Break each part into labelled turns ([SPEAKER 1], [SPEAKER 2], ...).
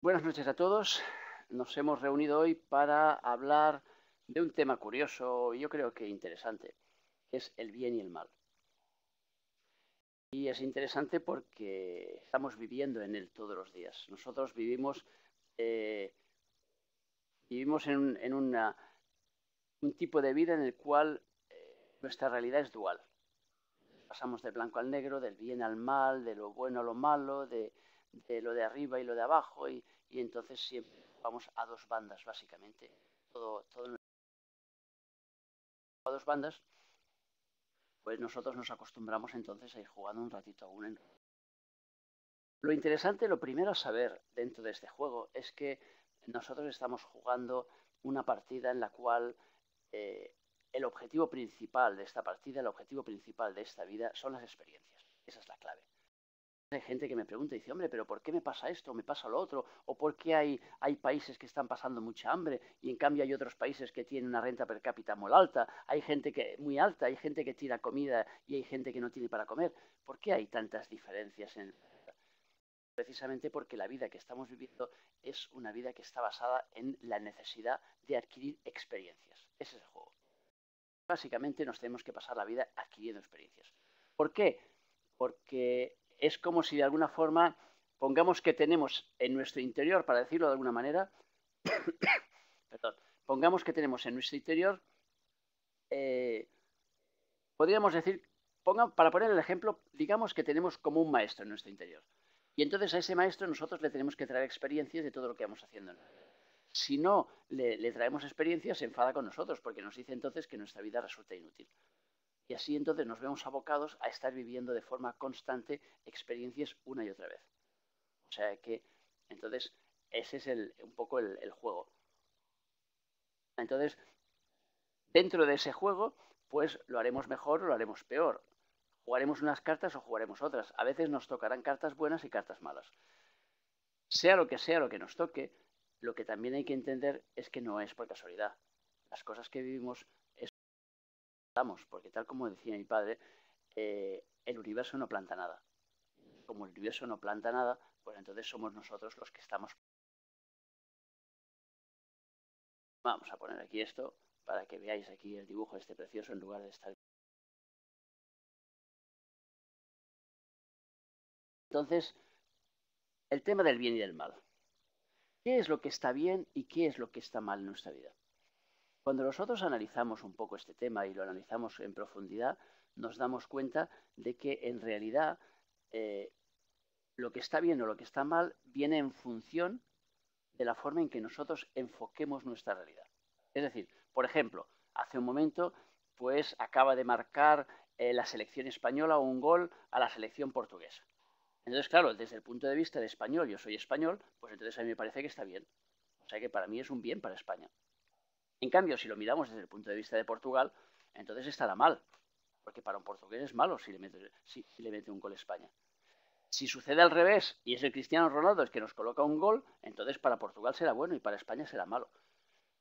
[SPEAKER 1] Buenas noches a todos. Nos hemos reunido hoy para hablar de un tema curioso y yo creo que interesante, que es el bien y el mal. Y es interesante porque estamos viviendo en él todos los días. Nosotros vivimos, eh, vivimos un tipo de vida en el cual nuestra realidad es dual. Pasamos del blanco al negro, del bien al mal, de lo bueno a lo malo, de lo de arriba y lo de abajo, y entonces siempre vamos a dos bandas, básicamente. Todo a dos bandas, pues nosotros nos acostumbramos entonces a ir jugando un ratito a uno. Lo interesante, lo primero a saber dentro de este juego es que nosotros estamos jugando una partida en la cual eh, el objetivo principal de esta partida, el objetivo principal de esta vida son las experiencias. Esa es la clave. Hay gente que me pregunta y dice, hombre, pero ¿por qué me pasa esto? ¿Me pasa lo otro? ¿O por qué hay países que están pasando mucha hambre y en cambio hay otros países que tienen una renta per cápita muy alta? Hay gente que muy alta, hay gente que tira comida y hay gente que no tiene para comer. ¿Por qué hay tantas diferencias en el planeta? Precisamente porque la vida que estamos viviendo es una vida que está basada en la necesidad de adquirir experiencias. Ese es el juego. Básicamente nos tenemos que pasar la vida adquiriendo experiencias. ¿Por qué? Porque es como si de alguna forma pongamos que tenemos en nuestro interior, para decirlo de alguna manera, perdón, pongamos que tenemos en nuestro interior, eh, podríamos decir, para poner el ejemplo, digamos que tenemos como un maestro en nuestro interior. Y entonces a ese maestro nosotros le tenemos que traer experiencias de todo lo que vamos haciendo. Si no le traemos experiencias, se enfada con nosotros, porque nos dice entonces que nuestra vida resulta inútil. Y así entonces nos vemos abocados a estar viviendo de forma constante experiencias una y otra vez. O sea que, entonces, ese es un poco el juego. Entonces, dentro de ese juego, pues lo haremos mejor o lo haremos peor. Jugaremos unas cartas o jugaremos otras. A veces nos tocarán cartas buenas y cartas malas. Sea lo que nos toque, lo que también hay que entender es que no es por casualidad. Las cosas que vivimos porque tal como decía mi padre, el universo no planta nada. Como el universo no planta nada, pues entonces somos nosotros los que estamos. Vamos a poner aquí esto para que veáis aquí el dibujo este precioso en lugar de estar. Entonces, el tema del bien y del mal. ¿Qué es lo que está bien y qué es lo que está mal en nuestra vida? Cuando nosotros analizamos un poco este tema y lo analizamos en profundidad, nos damos cuenta de que en realidad lo que está bien o lo que está mal viene en función de la forma en que nosotros enfoquemos nuestra realidad. Es decir, por ejemplo, hace un momento, pues acaba de marcar la selección española un gol a la selección portuguesa. Entonces, claro, desde el punto de vista de español, yo soy español, pues entonces a mí me parece que está bien. O sea que para mí es un bien para España. En cambio, si lo miramos desde el punto de vista de Portugal, entonces estará mal, porque para un portugués es malo si le mete un gol a España. Si sucede al revés y es el Cristiano Ronaldo el que nos coloca un gol, entonces para Portugal será bueno y para España será malo.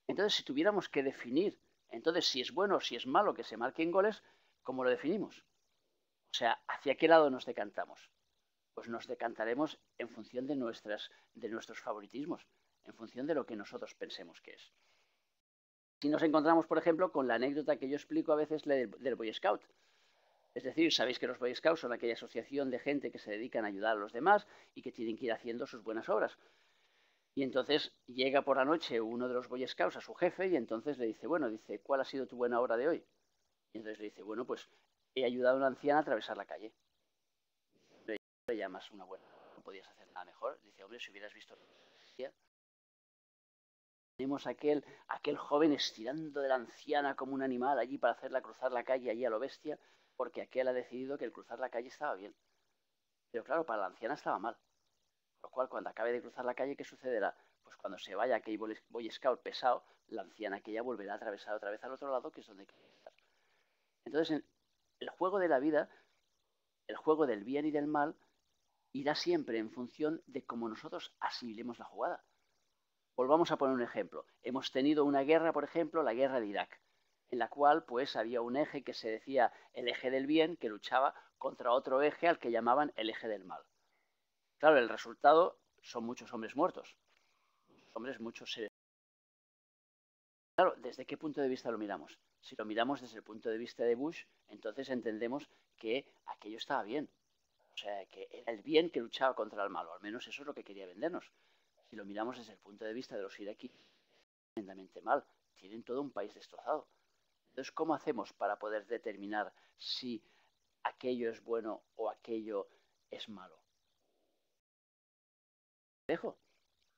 [SPEAKER 1] Entonces, si tuviéramos que definir, entonces si es bueno o si es malo que se marquen goles, ¿cómo lo definimos? O sea, ¿hacia qué lado nos decantamos? Pues nos decantaremos en función de nuestros favoritismos, en función de lo que nosotros pensemos que es. Si nos encontramos, por ejemplo, con la anécdota que yo explico a veces del Boy Scout. Es decir, sabéis que los Boy Scouts son aquella asociación de gente que se dedican a ayudar a los demás y que tienen que ir haciendo sus buenas obras. Y entonces llega por la noche uno de los Boy Scouts a su jefe y entonces le dice, bueno, dice, ¿cuál ha sido tu buena obra de hoy? Y entonces le dice, bueno, pues he ayudado a una anciana a atravesar la calle. Le llamas una buena obra, no podías hacer nada mejor. Dice, hombre, si hubieras visto... Tenemos aquel joven estirando de la anciana como un animal allí para hacerla cruzar la calle allí a lo bestia, porque aquel ha decidido que el cruzar la calle estaba bien. Pero claro, para la anciana estaba mal. Por lo cual, cuando acabe de cruzar la calle, ¿qué sucederá? Pues cuando se vaya aquel Boy Scout pesado, la anciana aquella volverá a atravesar otra vez al otro lado, que es donde quiere estar. Entonces, el juego de la vida, el juego del bien y del mal, irá siempre en función de cómo nosotros asimilemos la jugada. Volvamos a poner un ejemplo. Hemos tenido una guerra, por ejemplo, la guerra de Irak, en la cual pues había un eje que se decía el eje del bien, que luchaba contra otro eje al que llamaban el eje del mal. Claro, el resultado son muchos hombres muertos. hombres, muchos seres. Claro, ¿desde qué punto de vista lo miramos? Si lo miramos desde el punto de vista de Bush, entonces entendemos que aquello estaba bien. O sea, que era el bien que luchaba contra el malo. Al menos eso es lo que quería vendernos. Si lo miramos desde el punto de vista de los iraquíes, tremendamente mal. Tienen todo un país destrozado. Entonces, ¿cómo hacemos para poder determinar si aquello es bueno o aquello es malo? Complejo.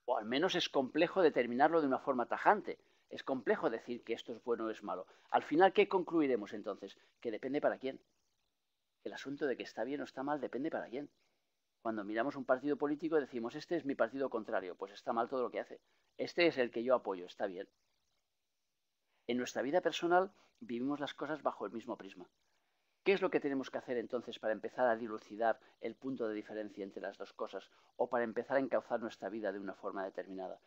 [SPEAKER 1] O al menos es complejo determinarlo de una forma tajante. Es complejo decir que esto es bueno o es malo. Al final, ¿qué concluiremos entonces? Que depende para quién. El asunto de que está bien o está mal depende para quién. Cuando miramos un partido político decimos, este es mi partido contrario, pues está mal todo lo que hace. Este es el que yo apoyo, está bien. En nuestra vida personal vivimos las cosas bajo el mismo prisma. ¿Qué es lo que tenemos que hacer entonces para empezar a dilucidar el punto de diferencia entre las dos cosas o para empezar a encauzar nuestra vida de una forma determinada?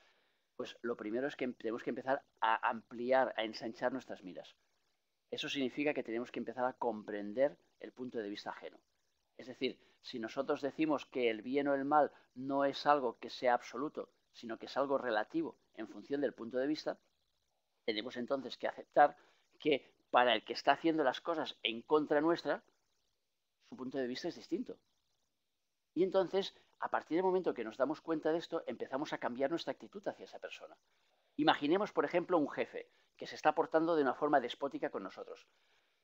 [SPEAKER 1] Pues lo primero es que tenemos que empezar a ampliar, a ensanchar nuestras miras. Eso significa que tenemos que empezar a comprender el punto de vista ajeno. Es decir, si nosotros decimos que el bien o el mal no es algo que sea absoluto, sino que es algo relativo en función del punto de vista, tenemos entonces que aceptar que para el que está haciendo las cosas en contra nuestra, su punto de vista es distinto. Y entonces, a partir del momento que nos damos cuenta de esto, empezamos a cambiar nuestra actitud hacia esa persona. Imaginemos, por ejemplo, un jefe que se está portando de una forma despótica con nosotros.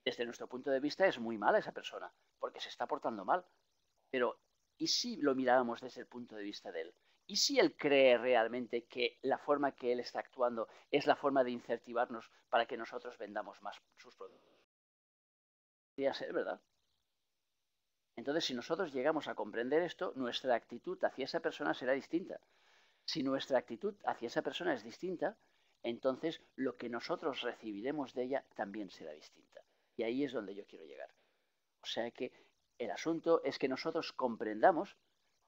[SPEAKER 1] Desde nuestro punto de vista es muy mala esa persona, porque se está portando mal. Pero, ¿y si lo miráramos desde el punto de vista de él? ¿Y si él cree realmente que la forma que él está actuando es la forma de incentivarnos para que nosotros vendamos más sus productos? Podría ser, ¿verdad? Entonces, si nosotros llegamos a comprender esto, nuestra actitud hacia esa persona será distinta. Si nuestra actitud hacia esa persona es distinta, entonces lo que nosotros recibiremos de ella también será distinta. Y ahí es donde yo quiero llegar. O sea que el asunto es que nosotros comprendamos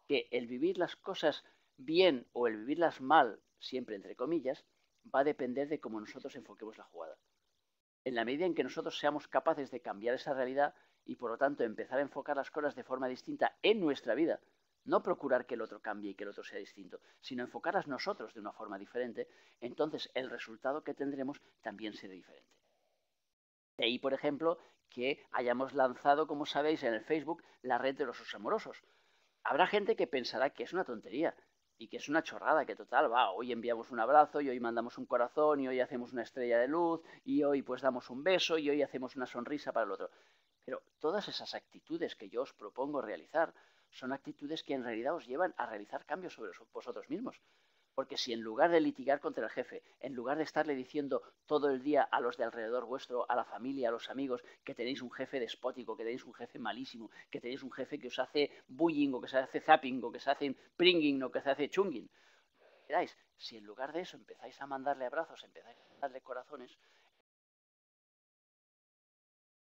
[SPEAKER 1] que el vivir las cosas bien o el vivirlas mal, siempre entre comillas, va a depender de cómo nosotros enfoquemos la jugada. En la medida en que nosotros seamos capaces de cambiar esa realidad y por lo tanto empezar a enfocar las cosas de forma distinta en nuestra vida, no procurar que el otro cambie y que el otro sea distinto, sino enfocarlas nosotros de una forma diferente, entonces el resultado que tendremos también será diferente. De ahí, por ejemplo, que hayamos lanzado, como sabéis, en el Facebook la red de los osos amorosos. Habrá gente que pensará que es una tontería y que es una chorrada, que total, va, hoy enviamos un abrazo y hoy mandamos un corazón y hoy hacemos una estrella de luz y hoy pues damos un beso y hoy hacemos una sonrisa para el otro. Pero todas esas actitudes que yo os propongo realizar son actitudes que en realidad os llevan a realizar cambios sobre vosotros mismos. Porque si en lugar de litigar contra el jefe, en lugar de estarle diciendo todo el día a los de alrededor vuestro, a la familia, a los amigos, que tenéis un jefe despótico, que tenéis un jefe malísimo, que tenéis un jefe que os hace bullying, o que se hace zapping, o que se hace pringing, o que se hace chunging, queráis, si en lugar de eso empezáis a mandarle abrazos, empezáis a mandarle corazones,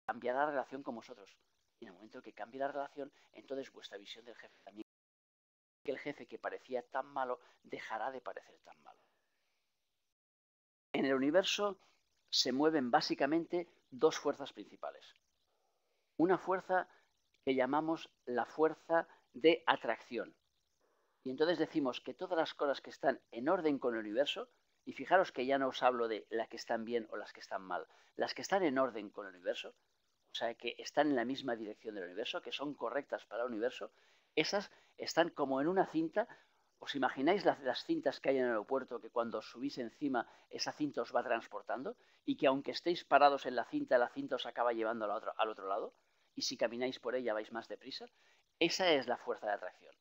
[SPEAKER 1] cambiará la relación con vosotros. Y en el momento que cambie la relación, entonces vuestra visión del jefe también, que el jefe que parecía tan malo dejará de parecer tan malo. En el universo se mueven básicamente dos fuerzas principales. Una fuerza que llamamos la fuerza de atracción. Y entonces decimos que todas las cosas que están en orden con el universo, y fijaros que ya no os hablo de las que están bien o las que están mal, las que están en orden con el universo, o sea, que están en la misma dirección del universo, que son correctas para el universo, esas están como en una cinta. ¿Os imagináis las cintas que hay en el aeropuerto que cuando os subís encima esa cinta os va transportando y que aunque estéis parados en la cinta os acaba llevando al otro lado? Y si camináis por ella vais más deprisa. Esa es la fuerza de atracción.